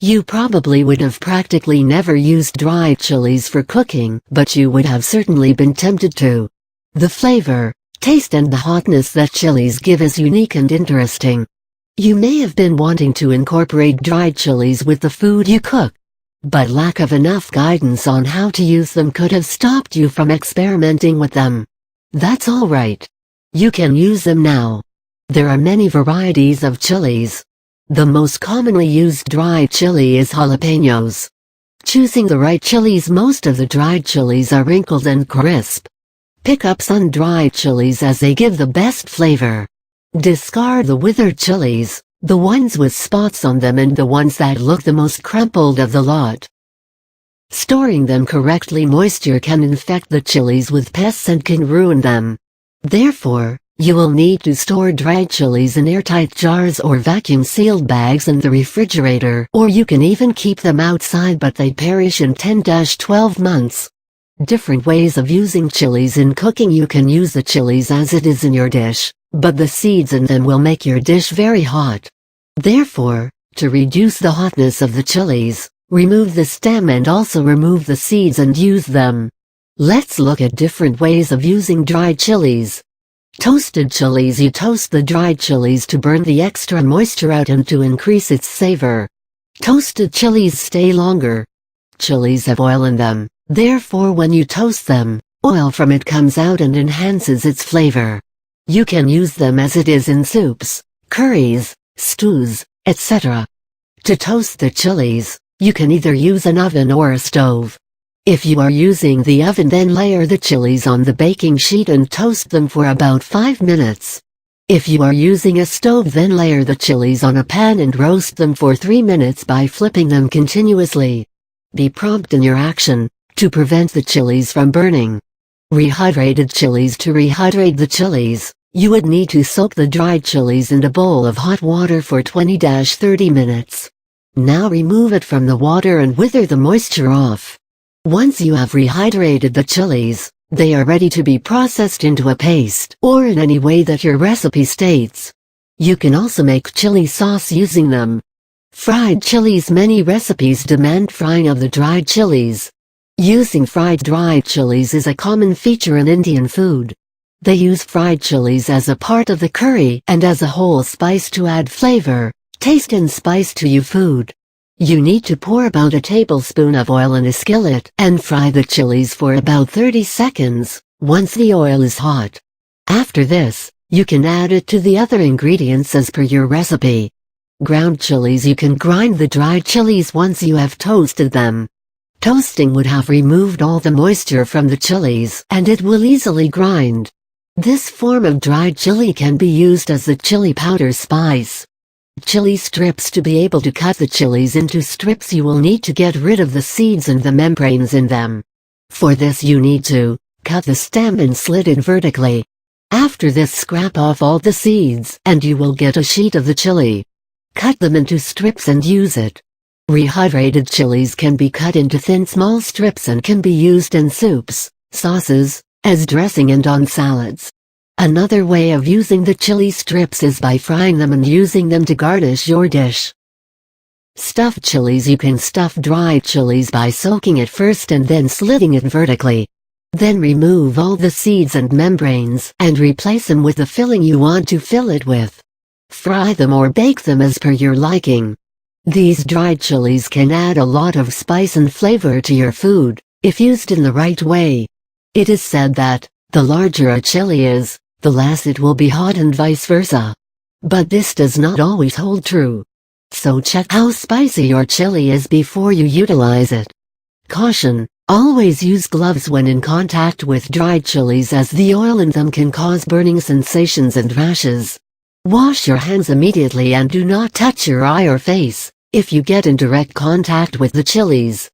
You probably would have practically never used dried chilies for cooking, but you would have certainly been tempted to. The flavor, taste and the hotness that chilies give is unique and interesting. You may have been wanting to incorporate dried chilies with the food you cook, but lack of enough guidance on how to use them could have stopped you from experimenting with them. That's alright. You can use them now. There are many varieties of chilies. The most commonly used dried chili is jalapenos. Choosing the right chilies. Most of the dried chilies are wrinkled and crisp. Pick up sun-dried chilies as they give the best flavor. Discard the withered chilies, the ones with spots on them and the ones that look the most crumpled of the lot. Storing them correctly. Moisture can infect the chilies with pests and can ruin them. Therefore, you will need to store dried chilies in airtight jars or vacuum-sealed bags in the refrigerator, or you can even keep them outside but they perish in 10-12 months. Different ways of using chilies in cooking. You can use the chilies as it is in your dish, but the seeds in them will make your dish very hot. Therefore, to reduce the hotness of the chilies, remove the stem and also remove the seeds and use them. Let's look at different ways of using dried chilies. Toasted chilies. You toast the dried chilies to burn the extra moisture out and to increase its savor. Toasted chilies stay longer. Chilies have oil in them, therefore when you toast them, oil from it comes out and enhances its flavor. You can use them as it is in soups, curries, stews, etc. To toast the chilies, you can either use an oven or a stove. If you are using the oven, then layer the chilies on the baking sheet and toast them for about 5 minutes. If you are using a stove, then layer the chilies on a pan and roast them for 3 minutes by flipping them continuously. Be prompt in your action, to prevent the chilies from burning. Rehydrated chilies. To rehydrate the chilies, you would need to soak the dried chilies in a bowl of hot water for 20-30 minutes. Now remove it from the water and wither the moisture off. Once you have rehydrated the chilies, they are ready to be processed into a paste, or in any way that your recipe states. You can also make chili sauce using them. Fried chilies. Many recipes demand frying of the dried chilies. Using fried dried chilies is a common feature in Indian food. They use fried chilies as a part of the curry and as a whole spice to add flavor, taste and spice to your food. You need to pour about a tablespoon of oil in a skillet and fry the chilies for about 30 seconds, once the oil is hot. After this, you can add it to the other ingredients as per your recipe. Ground chilies. You can grind the dried chilies once you have toasted them. Toasting would have removed all the moisture from the chilies and it will easily grind. This form of dried chili can be used as a chili powder spice. Chili strips. To be able to cut the chilies into strips, you will need to get rid of the seeds and the membranes in them. For this you need to cut the stem and slit it vertically. After this, scrap off all the seeds and you will get a sheet of the chili. Cut them into strips and use it. Rehydrated chilies can be cut into thin small strips and can be used in soups, sauces, as dressing and on salads. Another way of using the chili strips is by frying them and using them to garnish your dish. Stuffed chilies. You can stuff dried chilies by soaking it first and then slitting it vertically. Then remove all the seeds and membranes and replace them with the filling you want to fill it with. Fry them or bake them as per your liking. These dried chilies can add a lot of spice and flavor to your food, if used in the right way. It is said that, the larger a chili is, the less it will be hot and vice versa. But this does not always hold true. So check how spicy your chili is before you utilize it. Caution: always use gloves when in contact with dried chilies as the oil in them can cause burning sensations and rashes. Wash your hands immediately and do not touch your eye or face if you get in direct contact with the chilies.